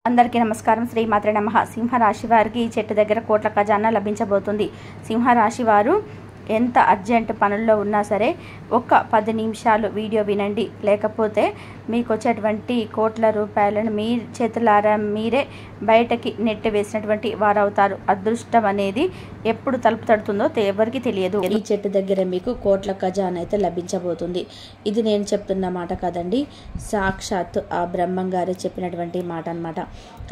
అందరికీ నమస్కారం. శ్రీమాత్రే నమః. సింహరాశి వారికి ఈ చెట్టు దగ్గర కోట్ల ఖజానా లభించబోతుంది. సింహరాశి వారు ఎంత అర్జెంట్ పనుల్లో ఉన్నా సరే ఒక్క 10 నిమిషాలు వీడియో వినండి, లేకపోతే మీకు వచ్చేటువంటి కోట్ల రూపాయలను మీ చేతులారా మీరే బయటకి నెట్టి వేసినటువంటి వారవుతారు. అదృష్టం అనేది ఎప్పుడు తలుపు తడుతుందో ఎవరికి తెలియదు. ఈ చెట్టు దగ్గర మీకు కోట్ల ఖజానా అయితే లభించబోతుంది. ఇది నేను చెప్తున్న మాట కాదండి, సాక్షాత్తు ఆ బ్రహ్మం గారు చెప్పినటువంటి మాట అన్నమాట.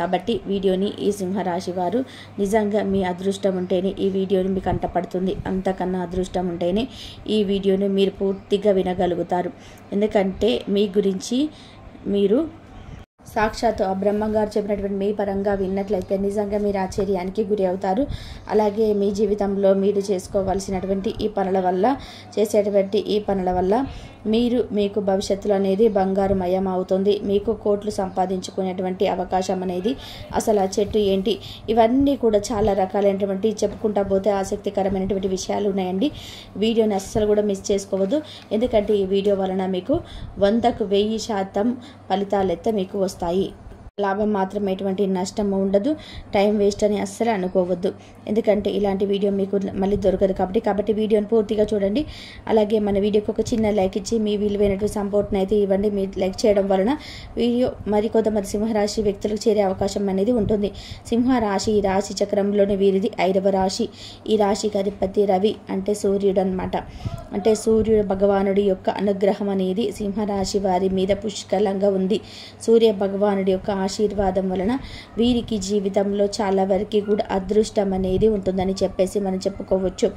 కాబట్టి వీడియోని ఈ సింహరాశి వారు నిజంగా మీ అదృష్టం ఉంటేనే ఈ వీడియోని మీకు కంటపడుతుంది. అంతకన్నా అదృష్టం ఉంటేనే ఈ వీడియోని మీరు పూర్తిగా వినగలుగుతారు. ఎందుకంటే మీ గురించి మీరు సాక్షాత్తు ఆ బ్రహ్మంగారు చెప్పినటువంటి మీ పరంగా విన్నట్లయితే నిజంగా మీరు ఆశ్చర్యానికి గురి అవుతారు. అలాగే మీ జీవితంలో మీరు చేసుకోవాల్సినటువంటి ఈ పనుల వల్ల మీకు భవిష్యత్తులో అనేది బంగారుమయం అవుతుంది. మీకు కోట్లు సంపాదించుకునేటువంటి అవకాశం అనేది, అసలు ఆ చెట్టు ఏంటి, ఇవన్నీ కూడా చాలా రకాలైనటువంటి చెప్పుకుంటా పోతే ఆసక్తికరమైనటువంటి విషయాలు ఉన్నాయండి. వీడియోని అస్సలు కూడా మిస్ చేసుకోవద్దు. ఎందుకంటే ఈ వీడియో వలన మీకు 100కు 1000% ఫలితాలు అయితే మీకు వస్తాయి. లాభం మాత్రం ఎటువంటి నష్టం ఉండదు. టైం వేస్ట్ అని అస్సలు అనుకోవద్దు. ఎందుకంటే ఇలాంటి వీడియో మీకు మళ్ళీ దొరకదు కాబట్టి వీడియోని పూర్తిగా చూడండి. అలాగే మన వీడియోకి ఒక చిన్న లైక్ ఇచ్చి మీ విలువైనటువంటి సపోర్ట్ని అయితే ఇవ్వండి. మీరు లైక్ చేయడం వలన వీడియో మరికొంతమంది సింహరాశి వ్యక్తులకు చేరే అవకాశం అనేది ఉంటుంది. సింహరాశి రాశి చక్రంలోని వీరిది 5వ రాశి. ఈ రాశికి అధిపతి రవి, అంటే సూర్యుడు అన్నమాట. అంటే సూర్యుడు భగవానుడి యొక్క అనుగ్రహం అనేది సింహరాశి వారి మీద పుష్కలంగా ఉంది. సూర్య భగవానుడి యొక్క ఆశీర్వాదం వలన వీరికి జీవితంలో చాలా వరకు కూడా అదృష్టం అనేది ఉంటుందని చెప్పేసి మనం చెప్పుకోవచ్చు.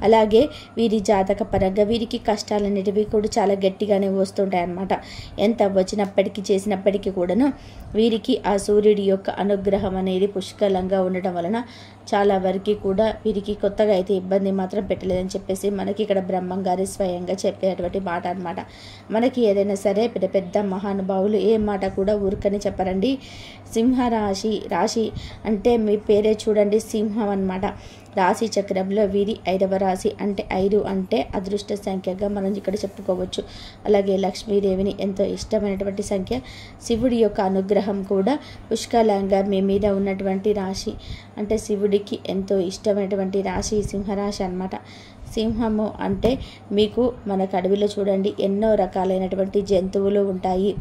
అలాగే వీరి జాతక పరంగా వీరికి కష్టాలు అనేటివి కూడా చాలా గట్టిగానే వస్తుంటాయి అన్నమాట. ఎంత వచ్చినప్పటికీ చేసినప్పటికీ కూడాను వీరికి ఆ సూర్యుడి యొక్క అనుగ్రహం అనేది పుష్కలంగా ఉండటం వలన చాలా వరకు కూడా వీరికి కొత్తగా అయితే ఇబ్బంది మాత్రం పెట్టలేదని చెప్పేసి మనకి ఇక్కడ బ్రహ్మం గారి స్వయంగా చెప్పేటువంటి మాట అన్నమాట. మనకి ఏదైనా సరే పెద్ద పెద్ద మహానుభావులు ఏ మాట కూడా ఊరికని చెప్పరండి. రాశి అంటే మీ పేరే చూడండి, సింహం అన్నమాట. రాశి చక్రంలో వీరి 5వ రాశి. అంటే 5 అంటే అదృష్ట సంఖ్యగా మనం ఇక్కడ చెప్పుకోవచ్చు. అలాగే లక్ష్మీదేవిని ఎంతో ఇష్టమైనటువంటి సంఖ్య. శివుడి యొక్క అనుగ్రహం కూడా పుష్కలంగా మీ మీద ఉన్నటువంటి రాశి. అంటే శివుడికి ఎంతో ఇష్టమైనటువంటి రాశి సింహరాశి అన్నమాట. సింహము అంటే మీకు మనకు అడవిలో చూడండి ఎన్నో రకాలైనటువంటి జంతువులు ఉంటాయి.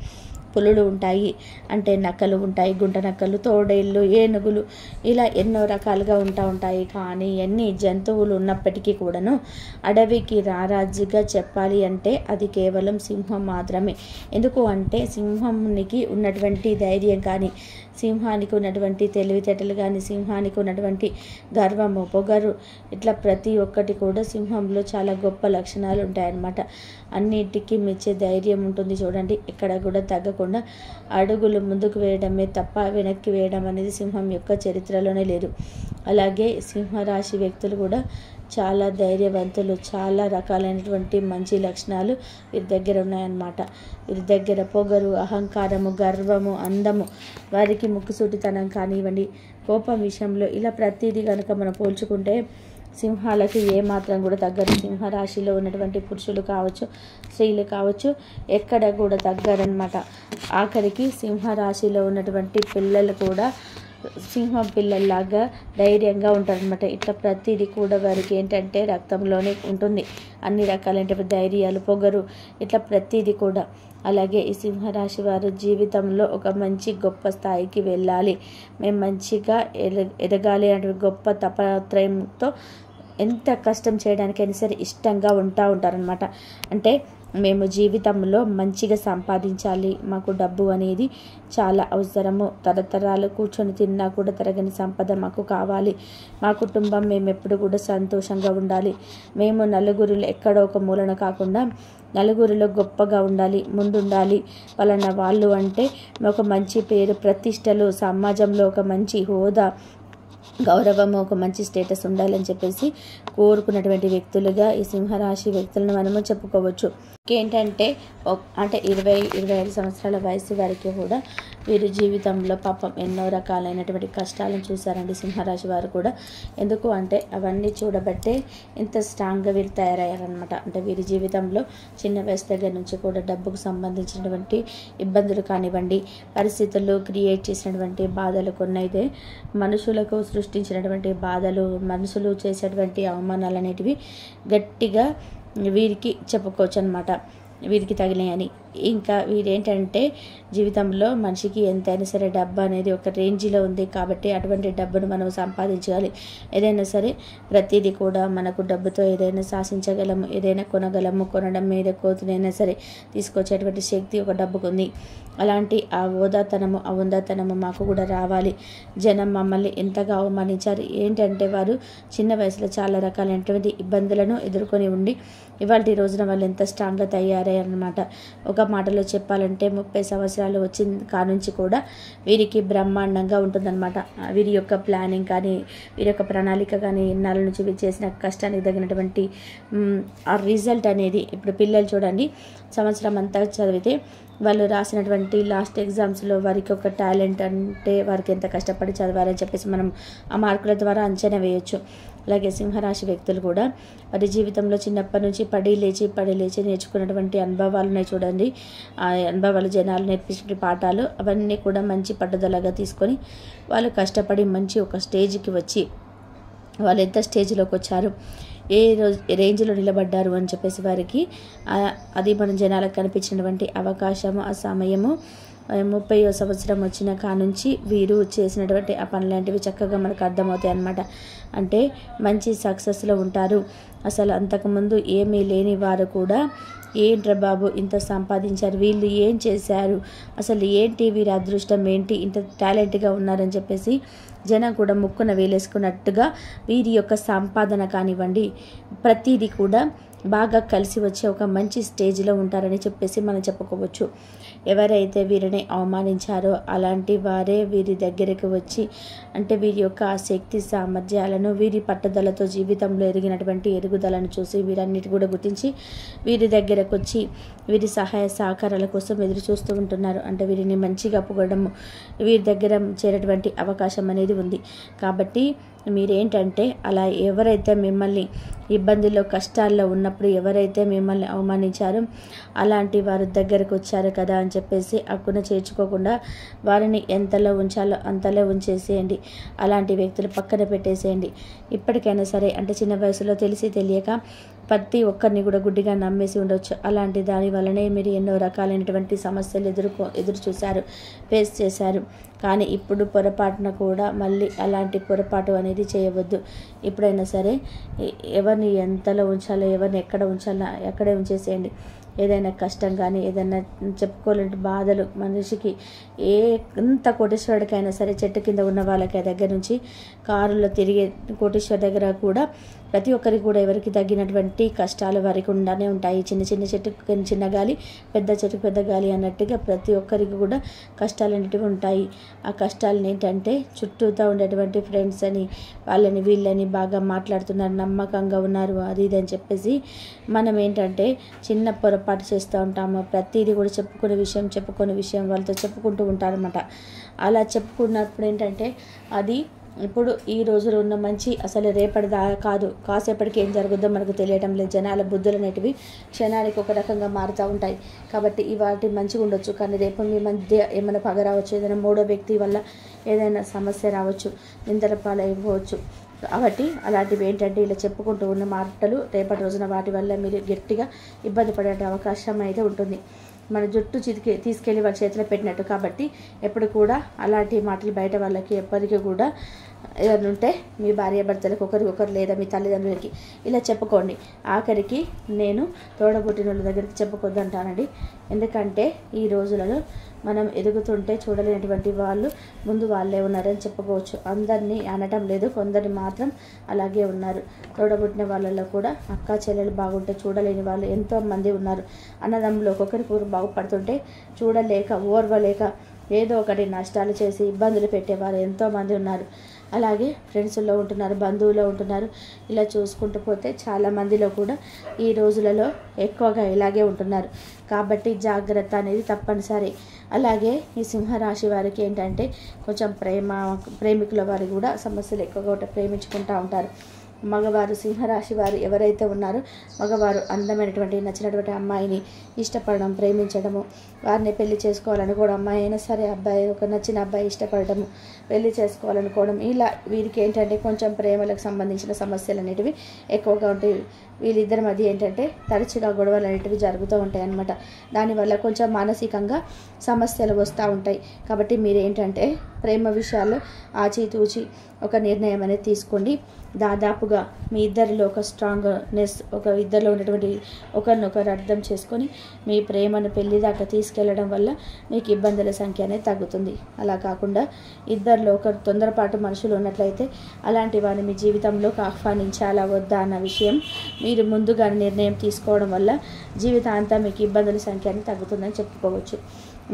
పులులు ఉంటాయి, అంటే నక్కలు ఉంటాయి, గుంట నక్కలు, తోడేళ్ళు, ఏనుగులు, ఇలా ఎన్నో రకాలుగా ఉంటాయి. కానీ ఎన్ని జంతువులు ఉన్నప్పటికీ కూడాను అడవికి రారాజుగా చెప్పాలి అంటే అది కేవలం సింహం మాత్రమే. ఎందుకు అంటే సింహానికి ఉన్నటువంటి ధైర్యం కానీ, సింహానికి ఉన్నటువంటి తెలివితేటలు కానీ, సింహానికి ఉన్నటువంటి గర్వము, పొగరు, ఇట్లా ప్రతి ఒక్కటి కూడా సింహంలో చాలా గొప్ప లక్షణాలు ఉంటాయన్నమాట. అన్నిటికీ మెచ్చే ధైర్యం ఉంటుంది. చూడండి, ఇక్కడ కూడా తగ్గకుండా అడుగులు ముందుకు వేయడమే తప్ప వెనక్కి వేయడం అనేది సింహం యొక్క చరిత్రలోనే లేదు. అలాగే సింహరాశి వ్యక్తులు కూడా చాలా ధైర్యవంతులు. చాలా రకాలైనటువంటి మంచి లక్షణాలు వీరి దగ్గర ఉన్నాయన్నమాట. వీరి దగ్గర పొగరు, అహంకారము, గర్వము, అందము, వారికి ముక్కుసూటితనం కానివ్వండి, కోపం విషయంలో ఇలా ప్రతిదీ కనుక మనం పోల్చుకుంటే సింహాలకి ఏమాత్రం కూడా తగ్గరు. సింహరాశిలో ఉన్నటువంటి పురుషులు కావచ్చు, స్త్రీలు కావచ్చు, ఎక్కడ కూడా తగ్గరన్నమాట. ఆఖరికి సింహరాశిలో ఉన్నటువంటి పిల్లలు కూడా సింహం పిల్లల్లాగా ధైర్యంగా ఉంటారనమాట. ఇట్లా ప్రతిదీ కూడా వారికి ఏంటంటే రక్తంలోనే ఉంటుంది. అన్ని రకాలైనటువంటి ధైర్యాలు, పొగరు, ఇట్లా ప్రతిదీ కూడా. అలాగే ఈ సింహరాశి వారు జీవితంలో ఒక మంచి గొప్ప స్థాయికి వెళ్ళాలి, మేము మంచిగా ఎదగాలి అంటే గొప్ప తపత్రయంతో ఎంత కష్టం చేయడానికైనా సరే ఇష్టంగా ఉంటారనమాట. అంటే మేము జీవితంలో మంచిగా సంపాదించాలి, మాకు డబ్బు అనేది చాలా అవసరము, తరతరాలు కూర్చొని తిన్నా కూడా తరగని సంపద మాకు కావాలి, మా కుటుంబం మేము ఎప్పుడు కూడా సంతోషంగా ఉండాలి, మేము నలుగురిలో ఎక్కడో ఒక మూలన కాకుండా నలుగురిలో గొప్పగా ఉండాలి, ముందుండాలి, పలానా వాళ్ళు అంటే ఒక మంచి పేరు ప్రతిష్టలు, సమాజంలో ఒక మంచి హోదా, గౌరవము, ఒక మంచి స్టేటస్ ఉండాలని చెప్పేసి కోరుకున్నటువంటి వ్యక్తులుగా ఈ సింహరాశి వ్యక్తులను మనము చెప్పుకోవచ్చు. ఏంటంటే అంటే 25 సంవత్సరాల వయసు వరకు కూడా వీరి జీవితంలో పాపం ఎన్నో రకాలైనటువంటి కష్టాలను చూశారండి సింహరాశి వారు కూడా. ఎందుకు అంటే అవన్నీ చూడబట్టే ఇంత స్ట్రాంగ్గా వీరు తయారయ్యారనమాట. అంటే వీరి జీవితంలో చిన్న వయసు దగ్గర నుంచి కూడా డబ్బుకు సంబంధించినటువంటి ఇబ్బందులు కానివ్వండి, పరిస్థితులు క్రియేట్ చేసినటువంటి బాధలు కొన్నైతే మనుషులకు సృష్టించినటువంటి బాధలు, మనుషులు చేసేటువంటి అవమానాలు అనేటివి గట్టిగా వీరికి చెప్పుకోవచ్చు అనమాట, వీరికి తగిలినాయని. ఇంకా వీరేంటంటే జీవితంలో మనిషికి ఎంతైనా సరే డబ్బు అనేది ఒక రేంజ్లో ఉంది కాబట్టి అటువంటి డబ్బును మనం సంపాదించాలి. ఏదైనా సరే ప్రతిదీ కూడా మనకు డబ్బుతో ఏదైనా శాసించగలము, ఏదైనా కొనగలము. కొనడం మీద కోతునైనా సరే తీసుకొచ్చేటువంటి శక్తి ఒక డబ్బుకు ఉంది. అలాంటి ఆ హోదాతనము, ఆ ఉందాతనము మాకు కూడా రావాలి. జనం మమ్మల్ని ఎంతగా అవమానించారు. ఏంటంటే వారు చిన్న వయసులో చాలా రకాలైనటువంటి ఇబ్బందులను ఎదుర్కొని ఉండి ఇవాళ రోజున వాళ్ళు ఎంత స్ట్రాంగ్గా తయారయ్యారన్నమాట. ఒక మాటలో చెప్పాలంటే 30 సంవత్సరాలు వచ్చిన కానుంచి కూడా వీరికి బ్రహ్మాండంగా ఉంటుందన్నమాట. వీరి యొక్క ప్లానింగ్ కానీ, వీరి యొక్క ప్రణాళిక కానీ, ఇన్నాళ్ళ నుంచి వీరు చేసిన కష్టానికి తగినటువంటి ఆ రిజల్ట్ అనేది, ఇప్పుడు పిల్లలు చూడండి సంవత్సరం అంతా చదివితే వాళ్ళు రాసినటువంటి లాస్ట్ ఎగ్జామ్స్లో వారికి ఒక టాలెంట్ అంటే వారికి ఎంత కష్టపడి చదవాలని చెప్పేసి మనం ఆ మార్కుల ద్వారా అంచనా వేయొచ్చు. అలాగే సింహరాశి వ్యక్తులు కూడా వారి జీవితంలో చిన్నప్పటి నుంచి పడి లేచి నేర్చుకున్నటువంటి అనుభవాలు ఉన్నాయి చూడండి. ఆ అనుభవాలు జనాలు నేర్పించిన పాఠాలు అవన్నీ కూడా మంచి పట్టుదలగా తీసుకొని వాళ్ళు కష్టపడి మంచి ఒక స్టేజ్కి వచ్చి వాళ్ళు ఎంత స్టేజ్లోకి వచ్చారు, ఏ రేంజ్లో నిలబడ్డారు అని చెప్పేసి వారికి అది మన జనాలకు కనిపించినటువంటి అవకాశము, ఆ సమయము 30వ సంవత్సరం వచ్చిన కానుంచి వీరు చేసినటువంటి ఆ పనులాంటివి చక్కగా మనకు అర్థమవుతాయి అన్నమాట. అంటే మంచి సక్సెస్లో ఉంటారు. అసలు అంతకుముందు ఏమీ లేని వారు కూడా ఏంట్రా బాబు ఇంత సంపాదించారు, వీళ్ళు ఏం చేశారు, అసలు ఏంటి వీరి అదృష్టం ఏంటి, ఇంత టాలెంట్గా ఉన్నారని చెప్పేసి జనం కూడా ముక్కున వేలేసుకున్నట్టుగా వీరి యొక్క సంపాదన కానివ్వండి ప్రతిదీ కూడా బాగా కలిసి వచ్చే ఒక మంచి స్టేజ్లో ఉంటారని చెప్పేసి మనం చెప్పుకోవచ్చు. ఎవరైతే వీరిని అవమానించారో అలాంటి వారే వీరి దగ్గరికి వచ్చి అంటే వీరి యొక్క శక్తి సామర్థ్యాలను, వీరి పట్టుదలతో జీవితంలో ఎదిగినటువంటి ఎదుగుదలను చూసి వీరన్నిటి కూడా గుర్తించి వీరి దగ్గరకు వచ్చి వీరి సహాయ సహకారాల కోసం ఎదురు చూస్తూ ఉంటున్నారు. అంటే వీరిని మంచిగా పొగడము, వీరి దగ్గర చేరేటువంటి అవకాశం అనేది ఉంది. కాబట్టి మీరేంటంటే అలా ఎవరైతే మిమ్మల్ని ఇబ్బందుల్లో కష్టాల్లో ఉన్నప్పుడు ఎవరైతే మిమ్మల్ని అవమానించారో అలాంటి వారి దగ్గరకు వచ్చారు కదా అని చెప్పేసి అక్కున చేర్చుకోకుండా వారిని ఎంతలో ఉంచాలో అంతలో ఉంచేసేయండి. అలాంటి వ్యక్తులు పక్కన పెట్టేసేయండి. ఇప్పటికైనా సరే అంటే చిన్న వయసులో తెలిసి తెలియక ప్రతి ఒక్కరిని కూడా గుడ్డిగా నమ్మేసి ఉండొచ్చు. అలాంటి దాని వల్లనే మీరు ఎన్నో రకాలైనటువంటి సమస్యలు ఎదురు చూశారు, ఫేస్ చేశారు. కానీ ఇప్పుడు పొరపాటున కూడా మళ్ళీ అలాంటి పొరపాటు అనేది చేయవద్దు. ఎప్పుడైనా సరే ఎవరిని ఎంతలో ఉంచాలో, ఎవరిని ఎక్కడ ఉంచాలో ఎక్కడే ఉంచేసేయండి. ఏదైనా కష్టం కానీ ఏదైనా చెప్పుకోలేని బాధలు మనిషికి ఎంత కోటేశ్వరుడికైనా సరే చెట్టు కింద ఉన్న వాళ్ళకి దగ్గర నుంచి కారులో తిరిగే కోటేశ్వర దగ్గర కూడా ప్రతి ఒక్కరికి కూడా ఎవరికి తగ్గినటువంటి కష్టాలు వారికి ఉండానే ఉంటాయి. చిన్న చిన్న చెట్టుకు చిన్న గాలి, పెద్ద చెట్టుకు పెద్ద గాలి అన్నట్టుగా ప్రతి ఒక్కరికి కూడా కష్టాలు అనేటివి ఉంటాయి. ఆ కష్టాలను ఏంటంటే చుట్టూతో ఉండేటువంటి ఫ్రెండ్స్ అని వాళ్ళని వీళ్ళని బాగా మాట్లాడుతున్నారు, నమ్మకంగా ఉన్నారు, అది ఇది అని చెప్పేసి మనం ఏంటంటే చిన్న పొరపాటు చేస్తూ ఉంటాము. ప్రతిదీ కూడా చెప్పుకునే విషయం వాళ్ళతో చెప్పుకుంటూ ఉంటారన్నమాట. అలా చెప్పుకున్నప్పుడు ఏంటంటే అది ఇప్పుడు ఈ రోజులో ఉన్న మంచి అసలు రేపటి కాదు, కాసేపటికి ఏం జరుగుద్దో మనకు తెలియటం లేదు. జనాల బుద్ధులు అనేటివి క్షణానికి ఒక రకంగా మారుతూ ఉంటాయి. కాబట్టి ఇవాటి మంచిగా ఉండొచ్చు, కానీ రేపు మీ మధ్య ఏమైనా పగ రావచ్చు, ఏదైనా మూడో వ్యక్తి వల్ల ఏదైనా సమస్య రావచ్చు, నిందల పాలైపోవచ్చు. కాబట్టి అలాంటివి ఏంటంటే ఇలా చెప్పుకుంటూ ఉన్న మాటలు రేపటి రోజున వాటి వల్ల మీరు గట్టిగా ఇబ్బంది పడే అవకాశం అయితే ఉంటుంది. మన జుట్టు తీసుకెళ్ళి వాళ్ళ చేతిలో పెట్టినట్టు. కాబట్టి ఎప్పుడు కూడా అలాంటి మాటలు బయట వాళ్ళకి ఎప్పటికీ కూడా ఏదైనా ఉంటే మీ భార్యాభర్తలకు ఒకరికొకరు లేదా మీ తల్లిదండ్రులకి ఇలా చెప్పుకోండి. ఆఖరికి నేను తోడబుట్టిన వాళ్ళ దగ్గరికి చెప్పుకోద్దు అంటానండి. ఎందుకంటే ఈ రోజులలో మనం ఎదుగుతుంటే చూడలేనటువంటి వాళ్ళు ముందు వాళ్ళే ఉన్నారని చెప్పుకోవచ్చు. అందరినీ అనటం లేదు, కొందరిని మాత్రం అలాగే ఉన్నారు. తోడబుట్టిన వాళ్ళలో కూడా అక్క చెల్లెలు బాగుంటే చూడలేని వాళ్ళు ఎంతోమంది ఉన్నారు. అన్నదమ్ములు ఒక్కొక్కరికొకరు బాగుపడుతుంటే చూడలేక ఓర్వలేక ఏదో ఒకటి నష్టాలు చేసి ఇబ్బందులు పెట్టేవారు ఎంతోమంది ఉన్నారు. అలాగే ఫ్రెండ్స్లో ఉంటున్నారు, బంధువుల్లో ఉంటున్నారు. ఇలా చూసుకుంటూ పోతే చాలా మందిలో కూడా ఈ రోజులలో ఎక్కువగా ఇలాగే ఉంటున్నారు. కాబట్టి జాగ్రత్త అనేది తప్పనిసరి. అలాగే ఈ సింహరాశి వారికి ఏంటంటే కొంచెం ప్రేమికుల వారికి కూడా సమస్యలు ఎక్కువగా ఉంటాయి. ప్రేమించుకుంటూ ఉంటారు. మగవారు సింహరాశి వారు ఎవరైతే ఉన్నారో మగవారు అందమైనటువంటి నచ్చినటువంటి అమ్మాయిని ఇష్టపడడం, ప్రేమించడము, వారిని పెళ్లి చేసుకోవాలనుకోవడం, అమ్మాయి అయినా సరే అబ్బాయి ఒక నచ్చిన అబ్బాయి ఇష్టపడటము, పెళ్లి చేసుకోవాలనుకోవడం, ఇలా వీరికి ఏంటంటే కొంచెం ప్రేమలకు సంబంధించిన సమస్యలు అనేటివి ఎక్కువగా ఉంటాయి. వీళ్ళిద్దరి మధ్య ఏంటంటే తరచుగా గొడవలు అనేటివి జరుగుతూ ఉంటాయి అన్నమాట. దానివల్ల కొంచెం మానసికంగా సమస్యలు వస్తూ ఉంటాయి. కాబట్టి మీరు ఏంటంటే ప్రేమ విషయాల్లో ఆచితూచి ఒక నిర్ణయం అనేది తీసుకోండి. దాదాపుగా మీ ఇద్దరిలో ఒక స్ట్రాంగ్నెస్, ఇద్దరిలో ఉన్నటువంటి ఒకరినొకరు అర్థం చేసుకొని మీ ప్రేమను పెళ్లి దాకా తీసుకెళ్లడం వల్ల మీకు ఇబ్బందుల సంఖ్య అనేది తగ్గుతుంది. అలా కాకుండా ఇద్దరిలో ఒకరు తొందరపాటు మనుషులు ఉన్నట్లయితే అలాంటి వారిని మీ జీవితంలోకి ఆహ్వానించాలా వద్దా అన్న విషయం మీరు ముందుగా నిర్ణయం తీసుకోవడం వల్ల జీవితాంతం మీకు ఇబ్బందుల సంఖ్య అనేది తగ్గుతుందని చెప్పుకోవచ్చు.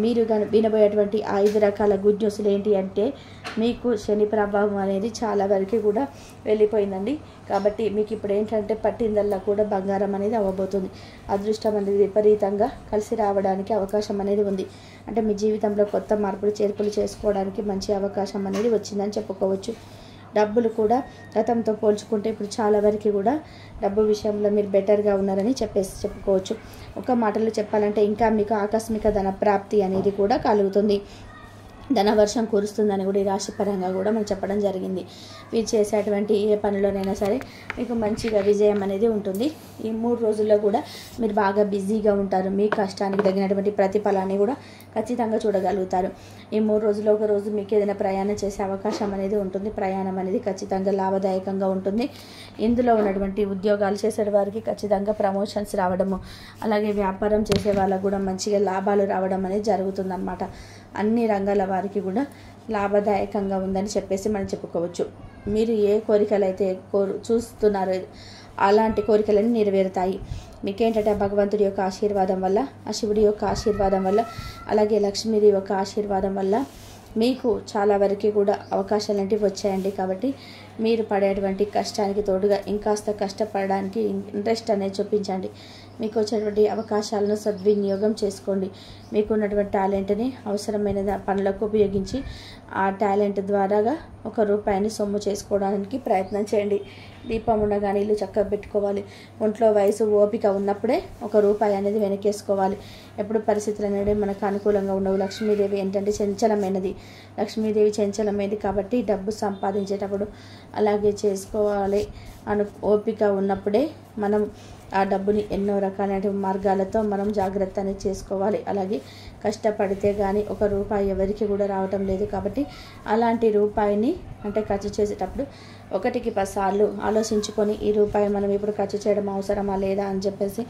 మీరు వినబోయేటువంటి 5 రకాల గుడ్ న్యూస్లు ఏంటి అంటే, మీకు శని ప్రభావం అనేది చాలా వరకు కూడా వెళ్ళిపోయిందండి. కాబట్టి మీకు ఇప్పుడు ఏంటంటే పట్టిందల్లా కూడా బంగారం అనేది అవ్వబోతుంది. అదృష్టం అనేది విపరీతంగా కలిసి రావడానికి అవకాశం అనేది ఉంది. అంటే మీ జీవితంలో కొత్త మార్పులు చేర్పులు చేసుకోవడానికి మంచి అవకాశం అనేది వచ్చిందని చెప్పుకోవచ్చు. డబ్బులు కూడా గతంతో పోల్చుకుంటే ఇప్పుడు చాలా వరకు కూడా డబ్బు విషయంలో మీరు బెటర్గా ఉన్నారని చెప్పుకోవచ్చు. ఒక మాటలో చెప్పాలంటే ఇంకా మీకు ఆకస్మిక ధన ప్రాప్తి అనేది కూడా కలుగుతుంది. ధనవర్షం కురుస్తుందని కూడా ఈ రాశి పరంగా కూడా మనం చెప్పడం జరిగింది. మీరు చేసేటువంటి ఏ పనిలోనైనా సరే మీకు మంచిగా విజయం అనేది ఉంటుంది. ఈ 3 రోజుల్లో కూడా మీరు బాగా బిజీగా ఉంటారు. మీ కష్టానికి తగినటువంటి ప్రతిఫలాన్ని కూడా ఖచ్చితంగా చూడగలుగుతారు. ఈ 3 రోజుల్లో ఒక రోజు మీకు ఏదైనా ప్రయాణం చేసే అవకాశం అనేది ఉంటుంది. ప్రయాణం అనేది ఖచ్చితంగా లాభదాయకంగా ఉంటుంది. ఇందులో ఉన్నటువంటి ఉద్యోగాలు చేసే వారికి ఖచ్చితంగా ప్రమోషన్స్ రావడము, అలాగే వ్యాపారం చేసే వాళ్ళకు కూడా మంచిగా లాభాలు రావడం అనేది జరుగుతుందన్నమాట. అన్ని రంగాల వారికి కూడా లాభదాయకంగా ఉందని చెప్పేసి మనం చెప్పుకోవచ్చు. మీరు ఏ కోరికలు అయితే చూస్తున్నారో అలాంటి కోరికలన్నీ నెరవేరుతాయి. మీకేంటంటే భగవంతుడి యొక్క ఆశీర్వాదం వల్ల, ఆ శివుడి యొక్క ఆశీర్వాదం వల్ల, అలాగే లక్ష్మీదేవి యొక్క ఆశీర్వాదం వల్ల మీకు చాలా వరకు కూడా అవకాశాలు అనేవి వచ్చాయండి. కాబట్టి మీరు పడేటువంటి కష్టానికి తోడుగా ఇంకాస్త కష్టపడడానికి ఇంట్రెస్ట్ అనేది చూపించండి. మీకు వచ్చేటువంటి అవకాశాలను సద్వినియోగం చేసుకోండి. మీకున్నటువంటి టాలెంట్ని అవసరమైన పనులకు ఉపయోగించి ఆ టాలెంట్ ద్వారాగా ₹1 సొమ్ము చేసుకోవడానికి ప్రయత్నం చేయండి. దీపం ఉండగానే ఇల్లు చక్కగా పెట్టుకోవాలి. ఒంట్లో వయసు ఓపిక ఉన్నప్పుడే ₹1 అనేది వెనకేసుకోవాలి. ఎప్పుడు పరిస్థితులు అనేవి మనకు అనుకూలంగా ఉండవు. లక్ష్మీదేవి ఏంటంటే చంచలమైనది. లక్ష్మీదేవి చంచలమైనది కాబట్టి డబ్బు సంపాదించేటప్పుడు అలాగే చేసుకోవాలి ఓపిక ఉన్నప్పుడే మనం ఆ డబ్బుని ఎన్నో రకాలైన మార్గాలతో మనం జాగ్రత్త అనేది చేసుకోవాలి. అలాగే కష్టపడితే కానీ ₹1 ఎవరికి కూడా రావటం లేదు. కాబట్టి అలాంటి రూపాయిని అంటే ఖర్చు చేసేటప్పుడు 1కి 10 సార్లు ఆలోచించుకొని ఈ రూపాయి మనం ఇప్పుడు ఖర్చు చేయడం అవసరమా లేదా అని చెప్పేసి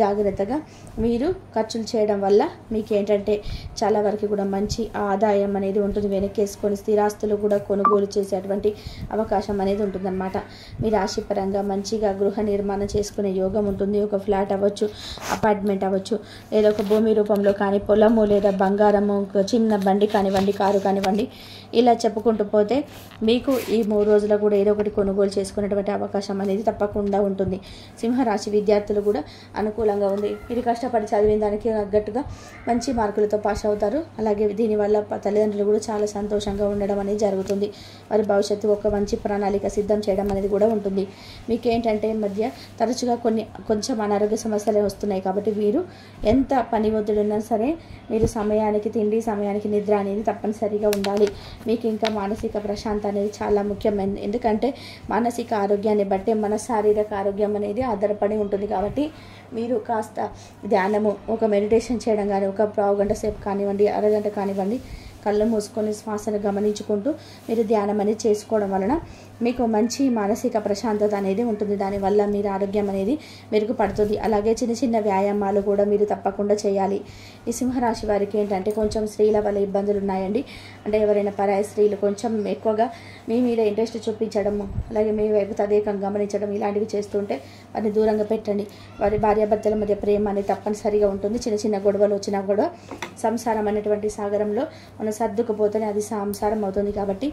జాగ్రత్తగా మీరు ఖర్చులు చేయడం వల్ల మీకు ఏంటంటే చాలా వరకు కూడా మంచి ఆదాయం అనేది ఉంటుంది. వెనకేసుకొని స్థిరాస్తులు కూడా కొనుగోలు చేసేటువంటి అవకాశం అనేది ఉంటుందన్నమాట. మీ రాశిపరంగా మంచిగా గృహ నిర్మాణం చేసుకునే యోగం ఉంటుంది. ఒక ఫ్లాట్ అవ్వచ్చు, అపార్ట్మెంట్ అవ్వచ్చు, లేదా ఒక భూమి రూపంలో కానీ పొలము లేదా బంగారము, చిన్న బండి కానివ్వండి, కారు కానివ్వండి, ఇలా చెప్పుకుంటూ పోతే మీకు ఈ 3 రోజులు కూడా ఏదో ఒకటి కొనుగోలు చేసుకునేటువంటి అవకాశం అనేది తప్పకుండా ఉంటుంది. సింహరాశి విద్యార్థులు కూడా అనుకూలంగా ఉంది. మీరు కష్టపడి చదివిన దానికి తగ్గట్టుగా మంచి మార్కులతో పాస్ అవుతారు. అలాగే దీనివల్ల తల్లిదండ్రులు కూడా చాలా సంతోషంగా ఉండడం అనేది జరుగుతుంది. వారి భవిష్యత్తు ఒక మంచి ప్రణాళిక సిద్ధం చేయడం అనేది కూడా ఉంటుంది. మీకేంటంటే మధ్య తరచుగా కొంచెం అనారోగ్య సమస్యలు వస్తున్నాయి. కాబట్టి వీరు ఎంత పని ఒత్తిడినా సరే మీరు సమయానికి తిండి, సమయానికి నిద్ర అనేది తప్పనిసరిగా ఉండాలి. మీకు ఇంకా మానసిక ప్రశాంతత అనేది చాలా ముఖ్యమైనది. ఎందుకంటే మానసిక ఆరోగ్యాన్ని బట్టే మన శారీరక ఆరోగ్యం అనేది ఆధారపడి ఉంటుంది. కాబట్టి మీరు కాస్త ధ్యానము, ఒక మెడిటేషన్ చేయడం కానీ, ఒక పావు గంట సేపు కానివ్వండి, అరగంట కానివ్వండి, కళ్ళు మూసుకొని శ్వాసను గమనించుకుంటూ మీరు ధ్యానం అనేది చేసుకోవడం వలన మీకు మంచి మానసిక ప్రశాంతత అనేది ఉంటుంది. దానివల్ల మీరు ఆరోగ్యం అనేది మెరుగుపడుతుంది. అలాగే చిన్న చిన్న వ్యాయామాలు కూడా మీరు తప్పకుండా చేయాలి. ఈ సింహరాశి వారికి ఏంటంటే కొంచెం స్త్రీల వల్ల ఇబ్బందులు ఉన్నాయండి. అంటే ఎవరైనా పరాయి స్త్రీలు కొంచెం ఎక్కువగా మీ మీద ఇంట్రెస్ట్ చూపించడము, అలాగే మీ వైపు తదేకం గమనించడం ఇలాంటివి చేస్తుంటే వారిని దూరంగా పెట్టండి. వారి భార్యాభర్తల మధ్య ప్రేమ అనేది తప్పనిసరిగా ఉంటుంది. చిన్న చిన్న గొడవలు వచ్చినా కూడా సంసారం అనేటువంటి సాగరంలో మనం సర్దుకుపోతేనే అది సంసారం అవుతుంది. కాబట్టి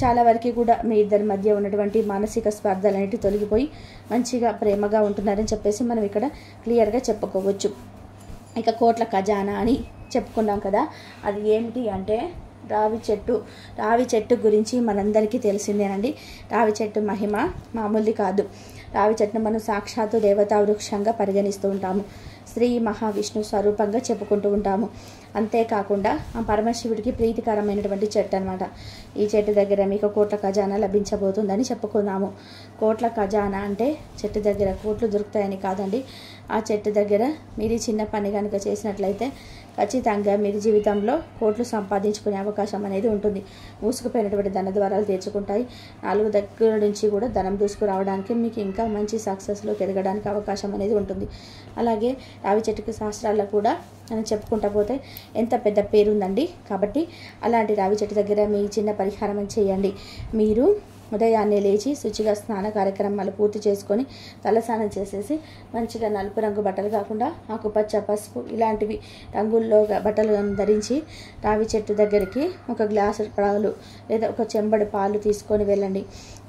చాలా వరకు కూడా మీ ఇద్దరి మధ్య ఉన్నటువంటి మానసిక స్పర్ధలు అనేవి తొలగిపోయి మంచిగా ప్రేమగా ఉంటున్నారని చెప్పేసి మనం ఇక్కడ క్లియర్గా చెప్పుకోవచ్చు. ఇక కోట్ల ఖజానా అని చెప్పుకున్నాం కదా, అది ఏమిటి అంటే రావి చెట్టు గురించి మనందరికీ తెలిసిందేనండి. రావి చెట్టు మహిమ మామూలుది కాదు. రావి చెట్టును మనం సాక్షాత్తు దేవతా వృక్షంగా పరిగణిస్తూ ఉంటాము. శ్రీ మహావిష్ణు స్వరూపంగా చెప్పుకుంటూ ఉంటాము. అంతేకాకుండా ఆ పరమశివుడికి ప్రీతికరమైనటువంటి చెట్టు అనమాట. ఈ చెట్టు దగ్గర మీకు కోట్ల ఖజానా లభించబోతుందని చెప్పుకున్నాము. కోట్ల ఖజానా అంటే చెట్టు దగ్గర కోట్లు దొరుకుతాయని కాదండి. ఆ చెట్టు దగ్గర మీరు చిన్న పని కనుక చేసినట్లయితే ఖచ్చితంగా మీరు జీవితంలో కోట్లు సంపాదించుకునే అవకాశం అనేది ఉంటుంది. మూసుకుపోయినటువంటి ధన ద్వారాలు తెరుచుకుంటాయి. 4 దగ్గర నుంచి కూడా ధనం దూసుకురావడానికి మీకు ఇంకా మంచి సక్సెస్లోకి ఎదగడానికి అవకాశం అనేది ఉంటుంది. అలాగే రావి చెట్టుకి శాస్త్రాల్లో కూడా అని చెప్పుకుంటా పోతే ఎంత పెద్ద పేరుందండి. కాబట్టి అలాంటి రావి చెట్టు దగ్గర మీ చిన్న పరిహారం చేయండి. మీరు ఉదయాన్నే లేచి శుచిగా స్నాన కార్యక్రమాలు పూర్తి చేసుకొని తలస్నానం చేసేసి మంచిగా నలుపు రంగు బట్టలు కాకుండా ఆకుపచ్చ, పసుపు ఇలాంటివి రంగుల్లో బట్టలు ధరించి రావి చెట్టు దగ్గరికి ఒక గ్లాసు పాలు లేదా ఒక చెంబడి పాలు తీసుకొని వెళ్ళండి.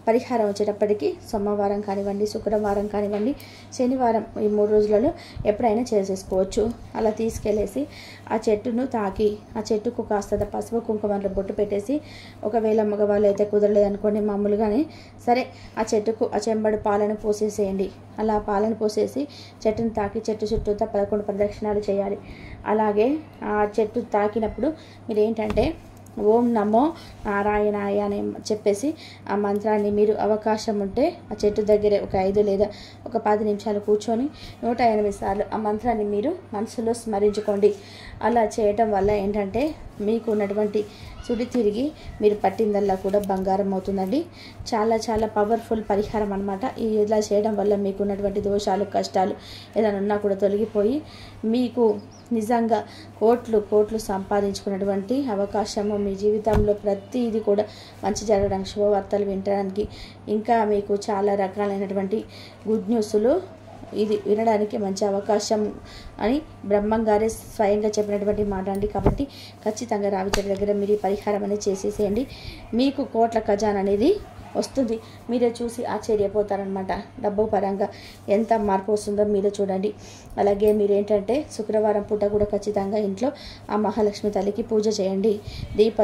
పరిహారం వచ్చేటప్పటికి సోమవారం కానివ్వండి, శుక్రవారం కానివ్వండి, శనివారం ఈ 3 రోజులలో ఎప్పుడైనా చేసేసుకోవచ్చు. అలా తీసుకెళ్ళేసి ఆ చెట్టును తాకి ఆ చెట్టుకు కాస్త పసుపు కుంకుమలో బొట్టు పెట్టేసి, ఒకవేళ మగవాళ్ళు అయితే కుదరలేదనుకోండి మామూలుగానే సరే ఆ చెట్టుకు ఆ చెంబడి పాలను పోసేసేయండి. అలా పాలను పోసేసి చెట్టును తాకి చెట్టు చుట్టూతా 11 ప్రదక్షిణాలు చేయాలి. అలాగే ఆ చెట్టు తాకినప్పుడు మీరు ఏంటంటే ఓం నమో నారాయణాయ అని చెప్పేసి ఆ మంత్రాన్ని మీరు అవకాశం ఉంటే ఆ చెట్టు దగ్గరే ఒక 5 లేదా ఒక 10 నిమిషాలు కూర్చొని 108 సార్లు ఆ మంత్రాన్ని మీరు మనసులో స్మరించుకోండి. అలా చేయటం వల్ల ఏంటంటే మీకు ఉన్నటువంటి సుడి తిరిగి మీరు పట్టిందల్లా కూడా బంగారం అవుతుందండి. చాలా చాలా పవర్ఫుల్ పరిహారం అనమాట. ఇలా చేయడం వల్ల మీకు ఉన్నటువంటి దోషాలు, కష్టాలు ఏదైనా ఉన్నా కూడా తొలగిపోయి మీకు నిజంగా కోట్లు సంపాదించుకున్నటువంటి అవకాశము మీ జీవితంలో ప్రతిదీ కూడా మంచి జరగడానికి, శుభవార్తలు వినడానికి, ఇంకా మీకు చాలా రకాలైనటువంటి గుడ్ న్యూస్లు ఇది వినడానికి మంచి అవకాశం అని బ్రహ్మంగారే స్వయంగా చెప్పినటువంటి మాట అండి. కాబట్టి ఖచ్చితంగా రావి చెట్టు దగ్గర మీరు ఈ పరిహారం అనేది చేసేసేయండి. మీకు కోట్ల ఖజానా అనేది వస్తుంది. మీరే చూసి ఆశ్చర్యపోతారనమాట. డబ్బు పరంగా ఎంత మార్పు వస్తుందో మీరే చూడండి. అలాగే మీరేంటంటే శుక్రవారం పూట కూడా ఖచ్చితంగా ఇంట్లో ఆ మహాలక్ష్మి తల్లికి పూజ చేయండి.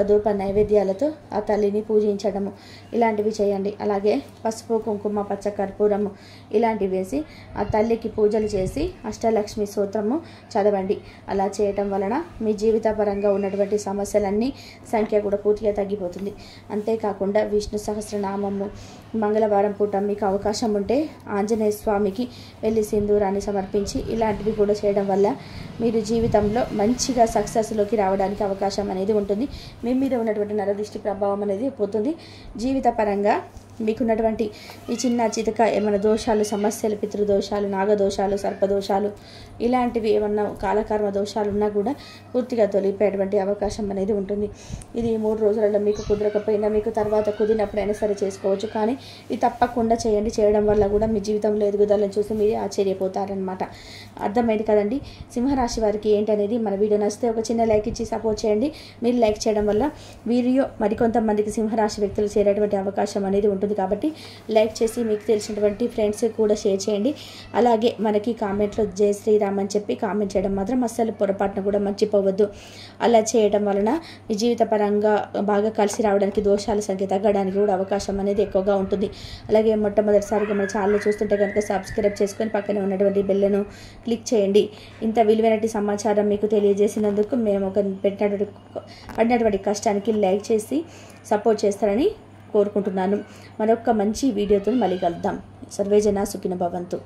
ధూప నైవేద్యాలతో ఆ తల్లిని పూజించడము ఇలాంటివి చేయండి. అలాగే పసుపు, కుంకుమ, పచ్చ కర్పూరము ఇలాంటివి వేసి ఆ తల్లికి పూజలు చేసి అష్టలక్ష్మి స్తోత్రము చదవండి. అలా చేయటం వలన మీ జీవిత పరంగా ఉన్నటువంటి సమస్యలన్నీ సంఖ్య కూడా పూర్తిగా తగ్గిపోతుంది. అంతేకాకుండా విష్ణు సహస్రనామము మంగళవారం పూట మీకు అవకాశం ఉంటే ఆంజనేయ స్వామికి వెళ్ళి సింధూరాన్ని సమర్పించి ఇలాంటివి కూడా చేయడం వల్ల మీరు జీవితంలో మంచిగా సక్సెస్లోకి రావడానికి అవకాశం అనేది ఉంటుంది. మీ మీద ఉన్నటువంటి నరదృష్టి ప్రభావం అనేది పోతుంది. జీవిత పరంగా మీకున్నటువంటి ఈ చిన్న చితక ఏమైనా దోషాలు, సమస్యలు, పితృదోషాలు, నాగదోషాలు, సర్పదోషాలు ఇలాంటివి ఏమన్నా కాలకర్మ దోషాలు ఉన్నా కూడా పూర్తిగా తొలగిపోయేటువంటి అవకాశం అనేది ఉంటుంది. ఇది 3 రోజులలో మీకు కుదరకపోయినా మీకు తర్వాత కుదిరినప్పుడైనా సరే చేసుకోవచ్చు. కానీ ఇది తప్పకుండా చేయండి. చేయడం వల్ల కూడా మీ జీవితంలో ఎదుగుదలను చూసి మీరు ఆశ్చర్యపోతారనమాట. అర్థమైంది కదండి. సింహరాశి వారికి ఏంటనేది మన వీడియో నచ్చితే ఒక చిన్న లైక్ ఇచ్చి సపోర్ట్ చేయండి. మీరు లైక్ చేయడం వల్ల వీడియో మరికొంతమందికి సింహరాశి వ్యక్తులు చేరేటువంటి అవకాశం అనేది ఉంటుంది. కాబట్టి లైక్ చేసి మీకు తెలిసినటువంటి ఫ్రెండ్స్ కూడా షేర్ చేయండి. అలాగే మనకి కామెంట్లో జై శ్రీరామ్ అని చెప్పి కామెంట్ చేయడం మాత్రం అస్సలు పొరపాటున కూడా మర్చిపోవద్దు. అలా చేయడం వలన మీ జీవిత పరంగా బాగా కలిసి రావడానికి, దోషాల సంఖ్య తగ్గడానికి కూడా అవకాశం అనేది ఎక్కువగా ఉంటుంది. అలాగే మొట్టమొదటిసారిగా మన ఛానల్ చూస్తుంటే కనుక సబ్స్క్రైబ్ చేసుకొని పక్కనే ఉన్నటువంటి బెల్లను క్లిక్ చేయండి. ఇంత విలువైనటువంటి సమాచారం మీకు తెలియజేసినందుకు మేము పడినటువంటి కష్టానికి లైక్ చేసి సపోర్ట్ చేస్తారని కోరుకుంటున్నాను. మరొక మంచి వీడియోతో మళ్ళీ కలుద్దాం. సర్వేజన సుఖినో భవంతు.